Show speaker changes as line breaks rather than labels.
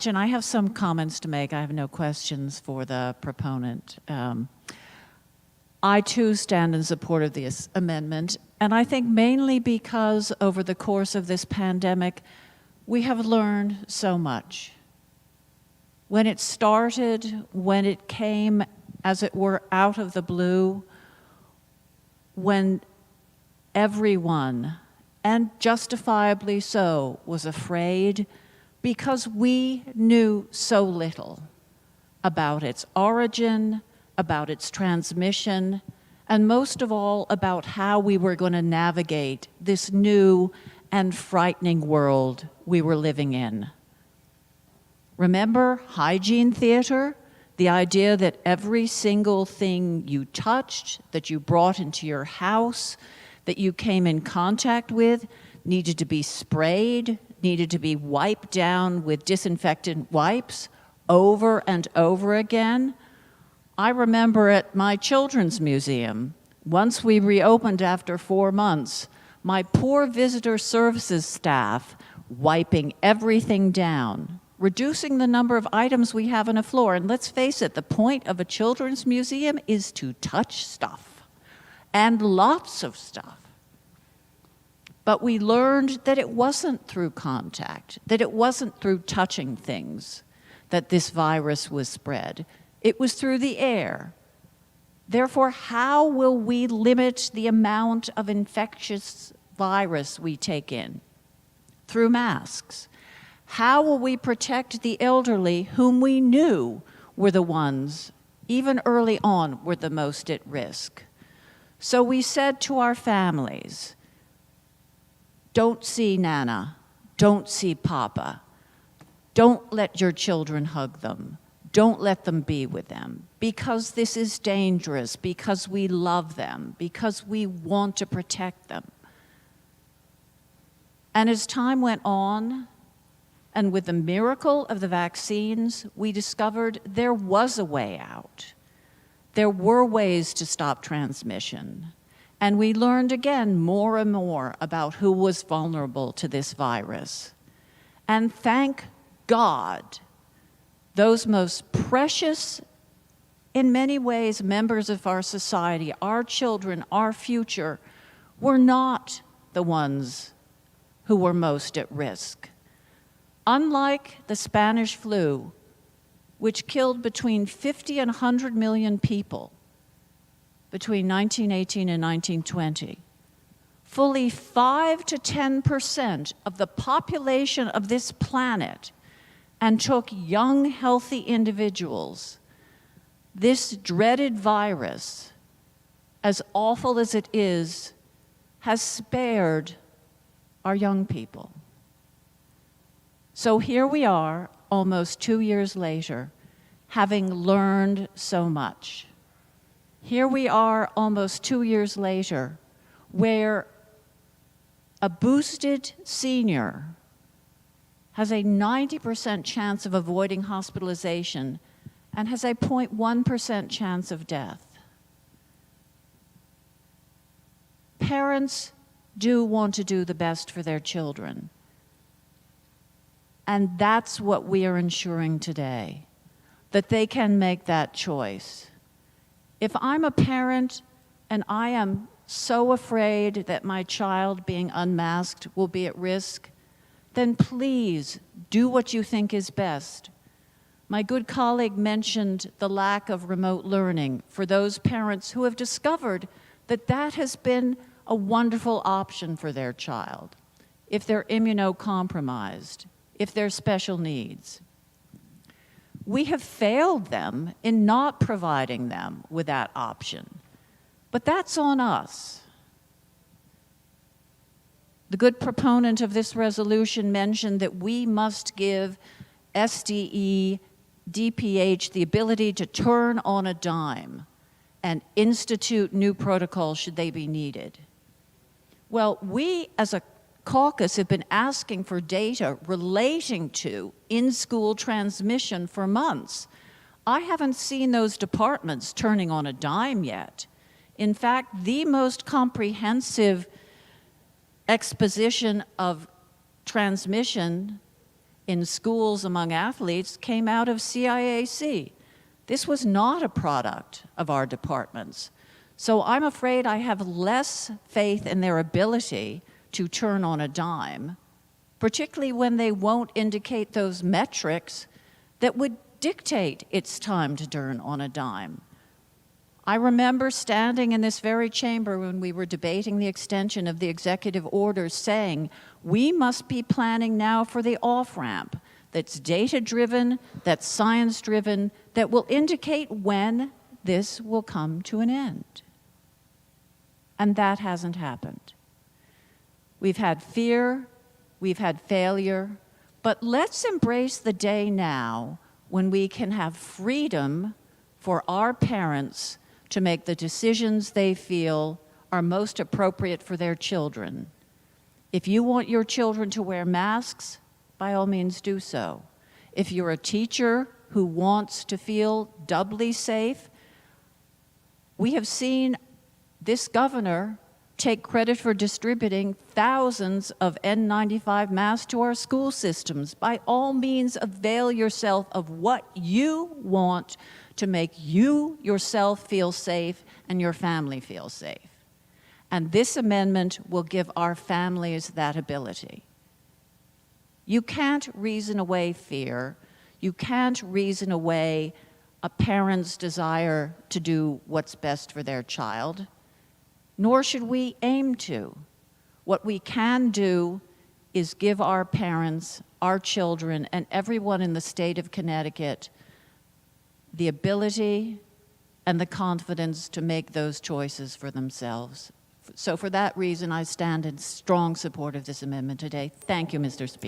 And I have some comments to make. I have no questions for the proponent. I too stand in support of this amendment, and I think mainly because over the course of this pandemic, we have learned so much. When it started, when it came, as it were, out of the blue, when everyone, and justifiably so, was afraid because we knew so little about its origin, about its transmission, and most of all about how we were going to navigate this new and frightening world we were living in. Remember hygiene theater? The idea that every single thing you touched, that you brought into your house, that you came in contact with, needed to be sprayed, needed to be wiped down with disinfectant wipes over and over again. I remember at my children's museum, once we reopened after 4 months, my poor visitor services staff wiping everything down, reducing the number of items we have on a floor. And let's face it, the point of a children's museum is to touch stuff, and lots of stuff. But we learned that it wasn't through contact, that it wasn't through touching things that this virus was spread. It was through the air. Therefore, how will we limit the amount of infectious virus we take in? Through masks. How will we protect the elderly whom we knew were the ones, even early on, were the most at risk? So we said to our families, don't see Nana, don't see Papa, don't let your children hug them, don't let them be with them, because this is dangerous, because we love them, because we want to protect them. And as time went on, and with the miracle of the vaccines, we discovered there was a way out. There were ways to stop transmission. And we learned again more and more about who was vulnerable to this virus. And thank God, those most precious, in many ways, members of our society, our children, our future, were not the ones who were most at risk. Unlike the Spanish flu, which killed between 50 and 100 million people between 1918 and 1920, fully 5 to 10% of the population of this planet, and took young, healthy individuals, this dreaded virus, as awful as it is, has spared our young people. So here we are, almost 2 years later, having learned so much. Here we are, almost 2 years later, where a boosted senior has a 90% chance of avoiding hospitalization and has a 0.1% chance of death. Parents do want to do the best for their children. And that's what we are ensuring today, that they can make that choice. If I'm a parent and I am so afraid that my child being unmasked will be at risk, then please do what you think is best. My good colleague mentioned the lack of remote learning for those parents who have discovered that that has been a wonderful option for their child, if they're immunocompromised, if they're special needs. We have failed them in not providing them with that option, but that's on us. The good proponent of this resolution mentioned that we must give SDE, DPH the ability to turn on a dime and institute new protocols should they be needed. Well, we as a caucus have been asking for data relating to in-school transmission for months. I haven't seen those departments turning on a dime yet. In fact, the most comprehensive exposition of transmission in schools among athletes came out of CIAC. This was not a product of our departments. So I'm afraid I have less faith in their ability to turn on a dime, particularly when they won't indicate those metrics that would dictate it's time to turn on a dime. I remember standing in this very chamber when we were debating the extension of the executive orders saying, we must be planning now for the off-ramp that's data-driven, that's science-driven, that will indicate when this will come to an end. And that hasn't happened. We've had fear, we've had failure, but let's embrace the day now when we can have freedom for our parents to make the decisions they feel are most appropriate for their children. If you want your children to wear masks, by all means do so. If you're a teacher who wants to feel doubly safe, we have seen this governor take credit for distributing thousands of N95 masks to our school systems. By all means, avail yourself of what you want to make you yourself feel safe and your family feel safe. And this amendment will give our families that ability. You can't reason away fear. You can't reason away a parent's desire to do what's best for their child, nor should we aim to. What we can do is give our parents, our children, and everyone in the state of Connecticut the ability and the confidence to make those choices for themselves. So for that reason, I stand in strong support of this amendment today. Thank you, Mr. Speaker.